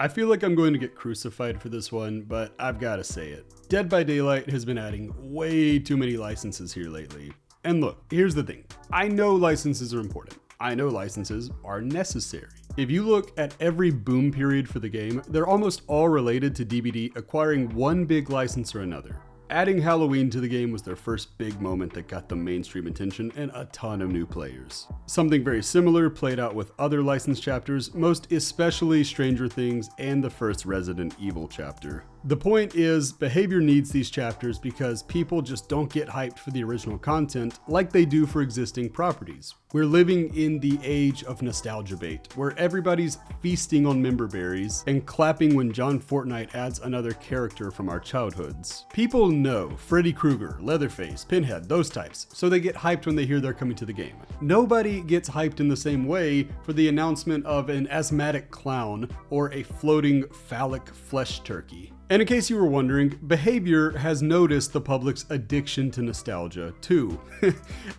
I feel like I'm going to get crucified for this one, but I've got to say it. Dead by Daylight has been adding way too many licenses here lately. And look, here's the thing. I know licenses are important. I know licenses are necessary. If you look at every boom period for the game, they're almost all related to DBD acquiring one big license or another. Adding Halloween to the game was their first big moment that got them mainstream attention and a ton of new players. Something very similar played out with other licensed chapters, most especially Stranger Things and the first Resident Evil chapter. The point is, Behavior needs these chapters because people just don't get hyped for the original content like they do for existing properties. We're living in the age of nostalgia bait, where everybody's feasting on member berries and clapping when John Fortnite adds another character from our childhoods. People know Freddy Krueger, Leatherface, Pinhead, those types, so they get hyped when they hear they're coming to the game. Nobody gets hyped in the same way for the announcement of an asthmatic clown or a floating phallic flesh turkey. And in case you were wondering, Behavior has noticed the public's addiction to nostalgia too.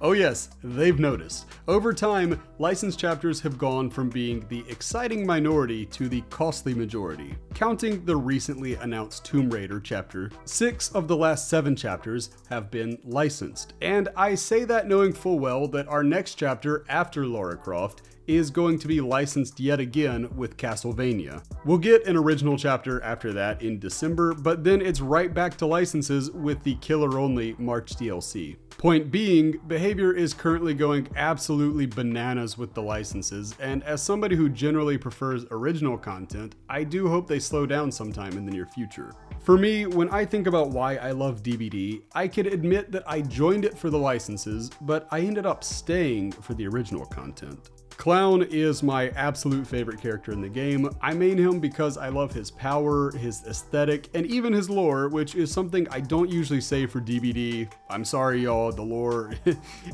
Oh yes, they've noticed. Over time, licensed chapters have gone from being the exciting minority to the costly majority. Counting the recently announced Tomb Raider chapter, 6 of the last 7 chapters have been licensed. And I say that knowing full well that our next chapter after Lara Croft is going to be licensed yet again with Castlevania. We'll get an original chapter after that in December, but then it's right back to licenses with the killer-only March DLC. Point being, Behavior is currently going absolutely bananas with the licenses, and as somebody who generally prefers original content, I do hope they slow down sometime in the near future. For me, when I think about why I love DBD, I can admit that I joined it for the licenses, but I ended up staying for the original content. Clown is my absolute favorite character in the game. I main him because I love his power, his aesthetic, and even his lore, which is something I don't usually say for DBD. I'm sorry y'all, the lore.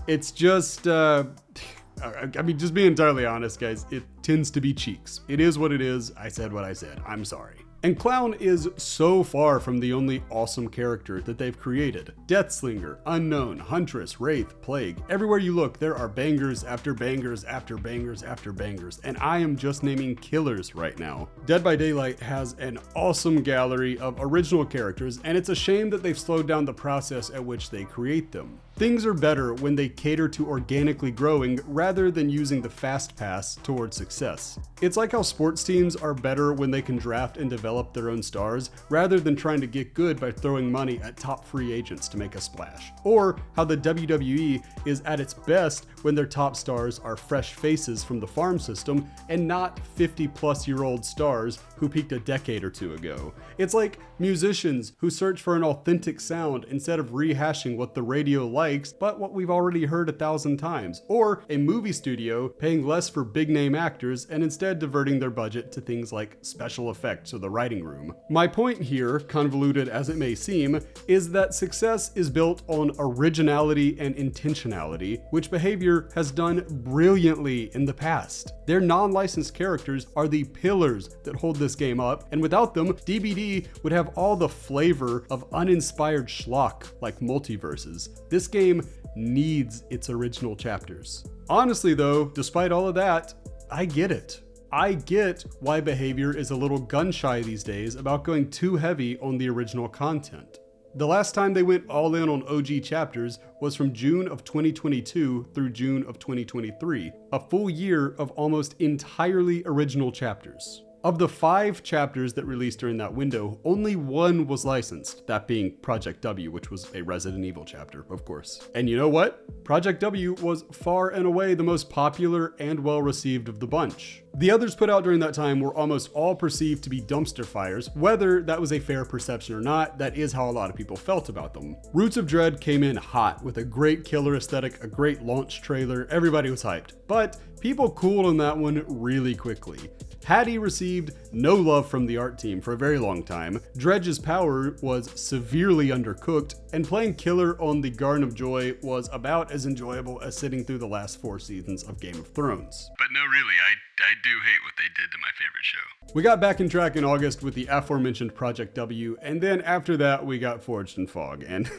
It's just, just being entirely honest guys, it tends to be cheeks. It is what it is. I said what I said. I'm sorry. And Clown is so far from the only awesome character that they've created. Deathslinger, Unknown, Huntress, Wraith, Plague. Everywhere you look, there are bangers after bangers after bangers after bangers, and I am just naming killers right now. Dead by Daylight has an awesome gallery of original characters, and it's a shame that they've slowed down the process at which they create them. Things are better when they cater to organically growing rather than using the fast pass towards success. It's like how sports teams are better when they can draft and develop their own stars rather than trying to get good by throwing money at top free agents to make a splash. Or how the WWE is at its best when their top stars are fresh faces from the farm system and not 50-plus-year-old stars who peaked a decade or two ago. It's like musicians who search for an authentic sound instead of rehashing what the radio likes, but what we've already heard 1,000 times. Or a movie studio paying less for big-name actors and instead diverting their budget to things like special effects or the writing room. My point here, convoluted as it may seem, is that success is built on originality and intentionality, which Behavior has done brilliantly in the past. Their non-licensed characters are the pillars that hold this game up, and without them, DBD would have all the flavor of uninspired schlock like multiverses. This game needs its original chapters. Honestly though, despite all of that, I get it. I get why Behavior is a little gun-shy these days about going too heavy on the original content. The last time they went all in on OG chapters was from June of 2022 through June of 2023, a full year of almost entirely original chapters. Of the 5 chapters that released during that window, only 1 was licensed, that being Project W, which was a Resident Evil chapter, of course. And you know what? Project W was far and away the most popular and well-received of the bunch. The others put out during that time were almost all perceived to be dumpster fires. Whether that was a fair perception or not, that is how a lot of people felt about them. Roots of Dread came in hot with a great killer aesthetic, a great launch trailer, everybody was hyped. But people cooled on that one really quickly. Hattie received no love from the art team for a very long time, Dredge's power was severely undercooked, and playing Killer on the Garden of Joy was about as enjoyable as sitting through the last 4 seasons of Game of Thrones. But no, really, I do hate what they did to my favorite show. We got back in track in August with the aforementioned Project W, and then after that we got Forged in Fog, and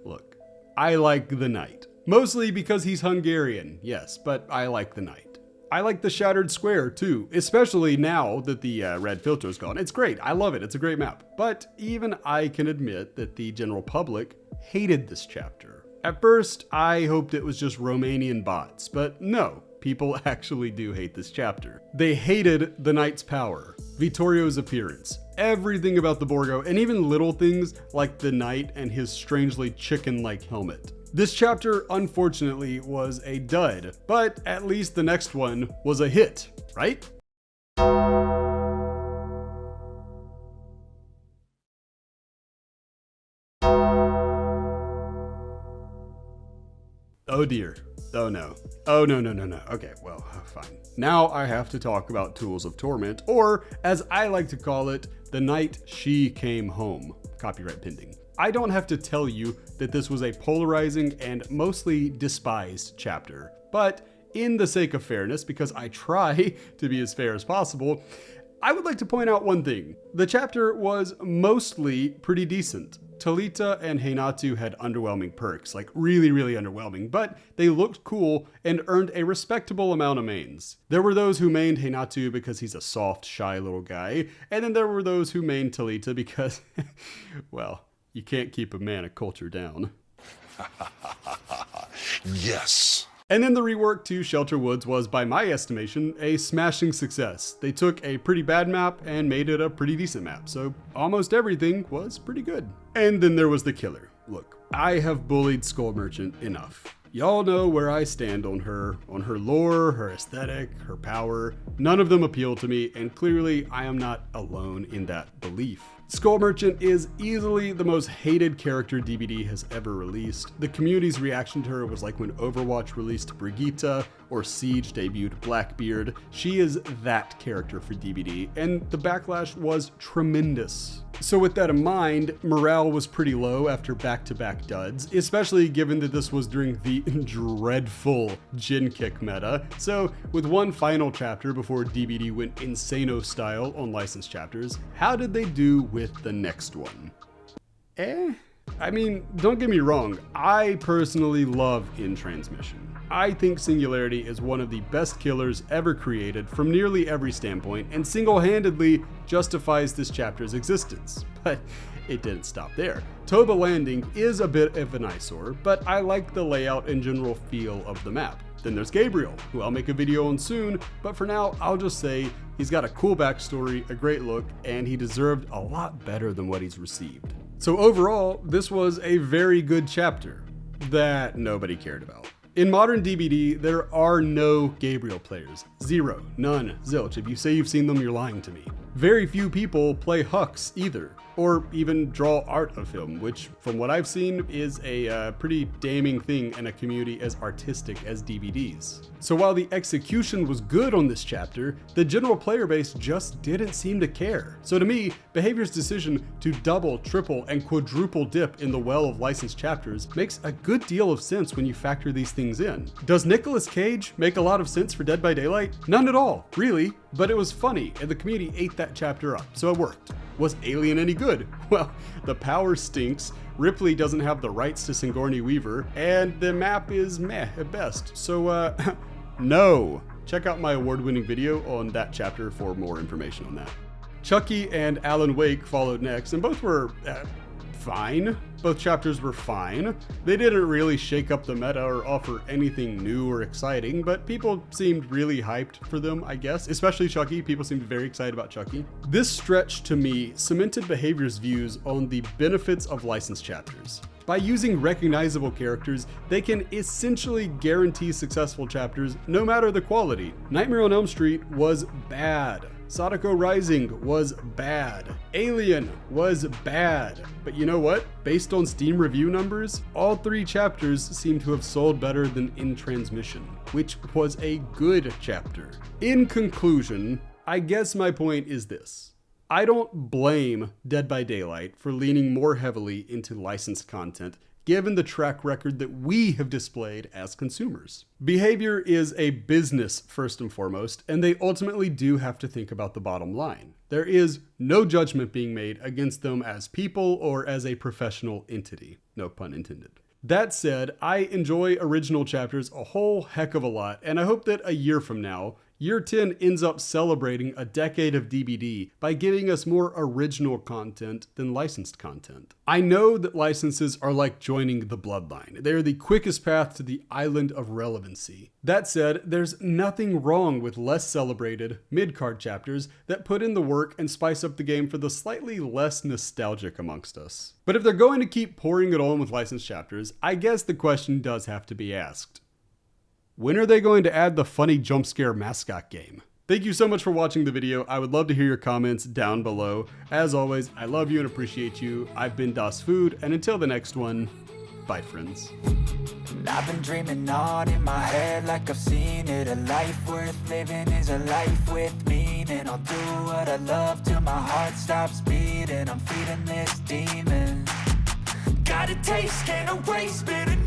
look, I like the Knight. Mostly because he's Hungarian, yes, but I like the Knight. I like the Shattered Square too, especially now that the red filter's gone. It's great. I love it. It's a great map. But even I can admit that the general public hated this chapter. At first, I hoped it was just Romanian bots, but no, people actually do hate this chapter. They hated the Knight's power, Vittorio's appearance, everything about the Borgo, and even little things like the Knight and his strangely chicken-like helmet. This chapter, unfortunately, was a dud, but at least the next one was a hit, right? Oh dear. Oh no. Oh no. Okay, well, fine. Now I have to talk about Tools of Torment, or as I like to call it, the night she came home. Copyright pending. I don't have to tell you that this was a polarizing and mostly despised chapter, but in the sake of fairness, because I try to be as fair as possible, I would like to point out one thing. The chapter was mostly pretty decent. Talita and Heinatu had underwhelming perks, like really underwhelming, but they looked cool and earned a respectable amount of mains. There were those who mained Heinatu because he's a soft, shy little guy, and then there were those who mained Talita because, well, you can't keep a mana culture down. Yes. And then the rework to Shelter Woods was, by my estimation, a smashing success. They took a pretty bad map and made it a pretty decent map, so almost everything was pretty good. And then there was the killer. Look, I have bullied Skull Merchant enough. Y'all know where I stand on her lore, her aesthetic, her power. None of them appeal to me, and clearly I am not alone in that belief. Skull Merchant is easily the most hated character DBD has ever released. The community's reaction to her was like when Overwatch released Brigitte or Siege debuted Blackbeard. She is that character for DBD, and the backlash was tremendous. So with that in mind, morale was pretty low after back-to-back duds, especially given that this was during the dreadful Gen Kick meta. So with one final chapter before DBD went insano style on licensed chapters, how did they do with the next one? I mean, don't get me wrong, I personally love In Transmission. I think Singularity is one of the best killers ever created from nearly every standpoint, and single-handedly justifies this chapter's existence. But it didn't stop there. Toba Landing is a bit of an eyesore, but I like the layout and general feel of the map. Then there's Gabriel, who I'll make a video on soon, but for now, I'll just say he's got a cool backstory, a great look, and he deserved a lot better than what he's received. So overall, this was a very good chapter that nobody cared about. In modern DBD, there are no Gabriel players. Zero, none, zilch. If you say you've seen them, you're lying to me. Very few people play Hux either, or even draw art of him, which from what I've seen is a pretty damning thing in a community as artistic as DBDs. So while the execution was good on this chapter, the general player base just didn't seem to care. So to me, Behavior's decision to double, triple, and quadruple dip in the well of licensed chapters makes a good deal of sense when you factor these things in. Does Nicolas Cage make a lot of sense for Dead by Daylight? None at all, really, but it was funny and the community ate that chapter up, so it worked. Was Alien any good? Well, the power stinks, Ripley doesn't have the rights to Sigourney Weaver, and the map is meh at best. So, no. Check out my award-winning video on that chapter for more information on that. Chucky and Alan Wake followed next, and both were fine. Both chapters were fine. They didn't really shake up the meta or offer anything new or exciting, but people seemed really hyped for them, I guess. Especially Chucky. People seemed very excited about Chucky. This stretch, to me, cemented Behavior's views on the benefits of licensed chapters. By using recognizable characters, they can essentially guarantee successful chapters no matter the quality. Nightmare on Elm Street was bad. Sadako Rising was bad. Alien was bad. But you know what? Based on Steam review numbers, all three chapters seem to have sold better than In Transmission, which was a good chapter. In conclusion, I guess my point is this. I don't blame Dead by Daylight for leaning more heavily into licensed content, given the track record that we have displayed as consumers. Behavior is a business first and foremost, and they ultimately do have to think about the bottom line. There is no judgment being made against them as people or as a professional entity. No pun intended. That said, I enjoy original chapters a whole heck of a lot, and I hope that a year from now, Year 10 ends up celebrating a decade of DBD by giving us more original content than licensed content. I know that licenses are like joining the bloodline. They are the quickest path to the island of relevancy. That said, there's nothing wrong with less celebrated, mid-card chapters that put in the work and spice up the game for the slightly less nostalgic amongst us. But if they're going to keep pouring it on with licensed chapters, I guess the question does have to be asked. When are they going to add the funny jump scare mascot game? Thank you so much for watching the video. I would love to hear your comments down below. As always, I love you and appreciate you. I've been Das Food, and until the next one, bye friends. I've been dreaming on in my head like I've seen it. A life worth living is a life with meaning. I'll do what I love till my heart stops beating. I'm feeding this demon. Got a taste, can't erase bitterness.